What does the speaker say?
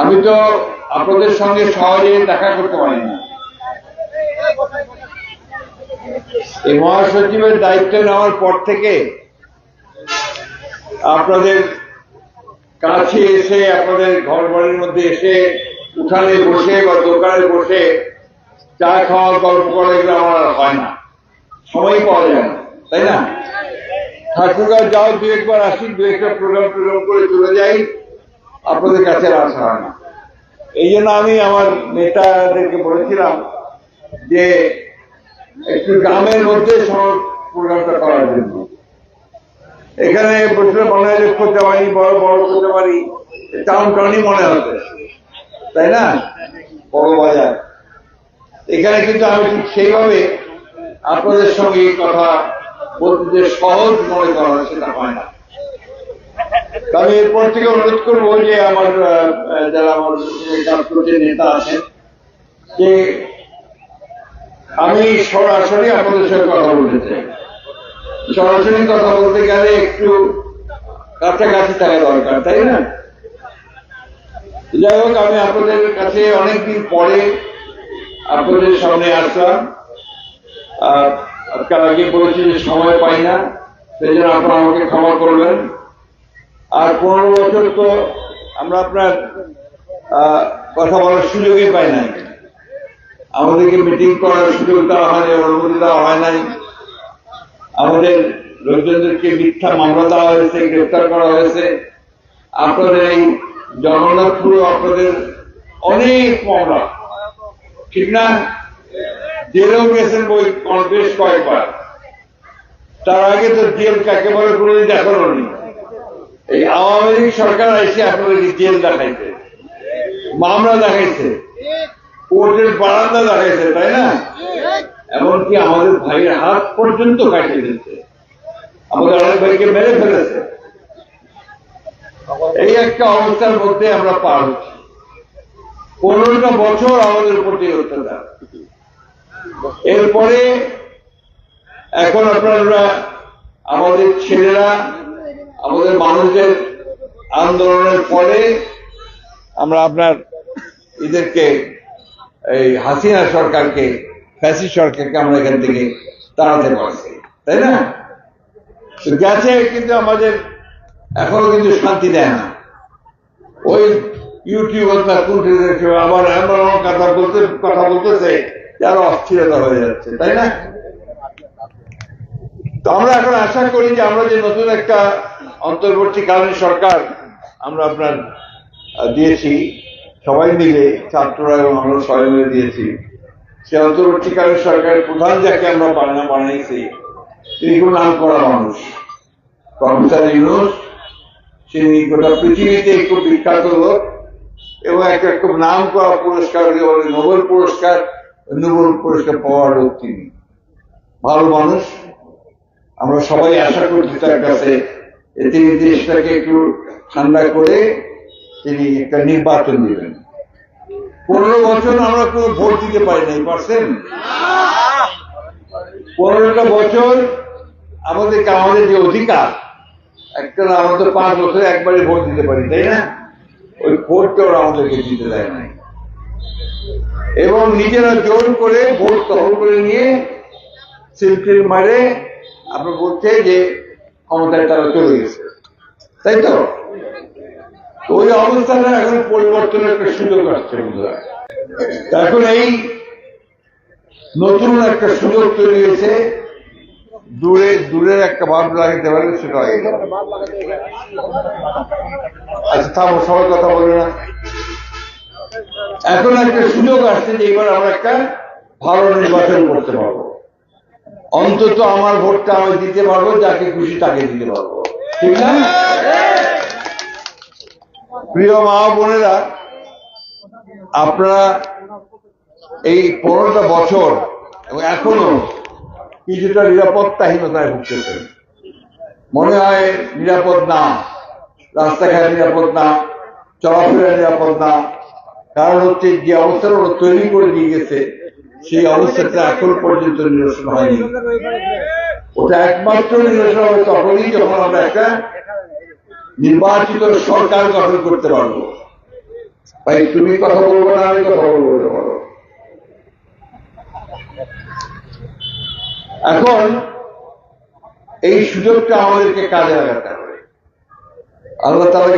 আমি তো আপনাদের সঙ্গে সহজে দেখা করতে পারি না। এই মহাসচিবের দায়িত্ব নেওয়ার পর থেকে আপনাদের কাছে এসে, আপনাদের ঘর বাড়ির মধ্যে এসে, উঠানে বসে বা দোকানে বসে চা খাওয়ার গল্প করা, এগুলো আমার হয় না, সময় পাওয়া যায় না, তাই না? ঠাকুরগাঁও যাও, দু একবার আসি, দু একটা প্রোগ্রাম করে চলে যাই, আপনাদের কাছে আসা হয় না। এই জন্য আমি আমার নেতাদেরকে বলেছিলাম যে একটু গ্রামের মধ্যে সব প্রোগ্রামটা করার জন্য। এখানে বসলে মনে হয় যে করতে পারি, বড় বড় করতে পারি, টাউন টাউনই মনে হচ্ছে, তাই না? বড় বাজার। এখানে কিন্তু আমি ঠিক সেইভাবে আপনাদের সঙ্গে কথা বলতে যে সহজ মনে করা হয়, সেটা হয় না। আমি এরপর থেকে অনুরোধ করবো যে আমার যারা আমার নেতা আছেন, যে আমি সরাসরি আপনাদের সঙ্গে কথা বলতে চাই। সরাসরি কথা বলতে গেলে একটু কাছাকাছি থাকা দরকার, তাই না? যাই হোক, আমি আপনাদের কাছে অনেকদিন পরে আপনাদের সামনে আসলাম। আজকাল আগে বলেছি যে সময় পাই না, সেই জন্য আপনারা আমাকে ক্ষমা করবেন। আর 15 বছর তো আমরা আপনার কথা বলার সুযোগই পাই নাই, আমাদেরকে মিটিং করার সুযোগ দেওয়া হয়নি, অনুমতি দেওয়া হয় নাই, আমাদের লোকজনদেরকে মিথ্যা মামলা দেওয়া হয়েছে, গ্রেফতার করা হয়েছে। আপনাদের এই জগন্নাথপুর আপনাদের অনেক মামলা, ঠিক না? জেলেও গেছেন বেশ কয়েকবার। তার আগে তো জেল কাকে বলে কোনোদিন দেখানো নেই। এই আওয়ামী লীগ সরকার এসে আপনাদেরকে জেল দেখাইছে, মামলা দেখাইছে, কোর্টের বারান্দা দেখাইছে, তাই না? এমনকি আমাদের ভাইয়ের হাত পর্যন্ত কাটিয়ে দিচ্ছে, আমাদের অনেক ভাইকে মেরে ফেলেছে। এই একটা অবস্থার মধ্যে আমরা পার হচ্ছি। 15টা বছর আমাদের প্রতি অত্যাচার। এরপরে এখন আপনারা আমাদের ছেলেরা, আমাদের মানুষের আন্দোলনের পরে আমরা আপনার এদেরকে, এই হাসিনা সরকারকে, ফ্যাসিস্ট সরকারকে আমরা এখান থেকে তাড়াতে পারছি, তাই না? গেছে, কিন্তু আমাদের এখনো কিন্তু শান্তি দেয় না। ওই ইউটিউব আবার এমন কথা বলতেছে যারা অস্থিরতা হয়ে যাচ্ছে, তাই না? তো আমরা এখন আশা করি যে আমরা যে নতুন একটা অন্তর্বর্তীকালীন সরকার আমরা আপনার দিয়েছি, সবাই মিলে, ছাত্ররা এবং আমরা সবাই মিলে দিয়েছি, সে অন্তর্বর্তীকালীন সরকারের প্রধান যাকে আমরা বানাইছি, তিনি খুব নাম করা মানুষ, প্রফেসর ইউনূস। তিনি গোটা পৃথিবীতে খুব বিখ্যাত লোক এবং একটা খুব নাম করা পুরস্কার, নোবেল পুরস্কার পাওয়ার লোক তিনি। ভালো মানুষ। আমরা সবাই আশা করছি তার কাছে তিনি দেশটাকে একটু ঠান্ডা করে তিনি একটা নির্বাচন দিবেন। 15 বছর আমরা কোনো ভোট দিতে পারি নাই, পারছেন? 15টা বছর আমাদের যে অধিকার, একটা আমাদের 5 বছরে একবারে ভোট দিতে পারি, তাই না? ওই ভোটটা ওরা আমাদেরকে দিতে দেয় নাই এবং নিজেরা জোর করে ভোট তহল করে নিয়ে সিলফিল মারে আপনার বলছে যে ক্ষমতায় তারা চলে গেছে, তাই তো? ওই অবস্থাটা এখন পরিবর্তনের একটা সুযোগ আসছে। এখন এই নতুন একটা সুযোগ তৈরি হয়েছে, দূরের একটা ভাব লাগাতে পারলে সেটা হয়। আচ্ছা থামো, সবাই কথা বলে না। এখন একটা সুযোগ আসছে যে এবার আমরা একটা ভালো নির্বাচন করতে পারবো। অন্তত আমার ভোটটা আমি দিতে পারবো, যাকে খুশি তাকে দিতে পারবো, ঠিক না? প্রিয় মা বোনেরা, আপনারা এই 15টা বছর এবং এখনো কিছুটা নিরাপত্তাহীনতায় ভুগতেছেন। মনে হয় নিরাপদ না, রাস্তাঘাট নিরাপদ না, চলাফেরা নিরাপদ না। কারণ হচ্ছে যে অবস্থাটা ওরা তৈরি করে দিয়ে গেছে, সেই অবস্থাটা এখন পর্যন্ত নিরসন হয়নি। ওটা একমাত্র নিরসন হবে তখনই যখন আমরা একটা নির্বাচিত সরকার গঠন করতে পারবো। ভাই তুমি কথা বলবো না আমি কথা বলবো না বলো। এখন এই সুযোগটা আমাদেরকে কাজে লাগাতে হবে। আল্লাহ তাআলা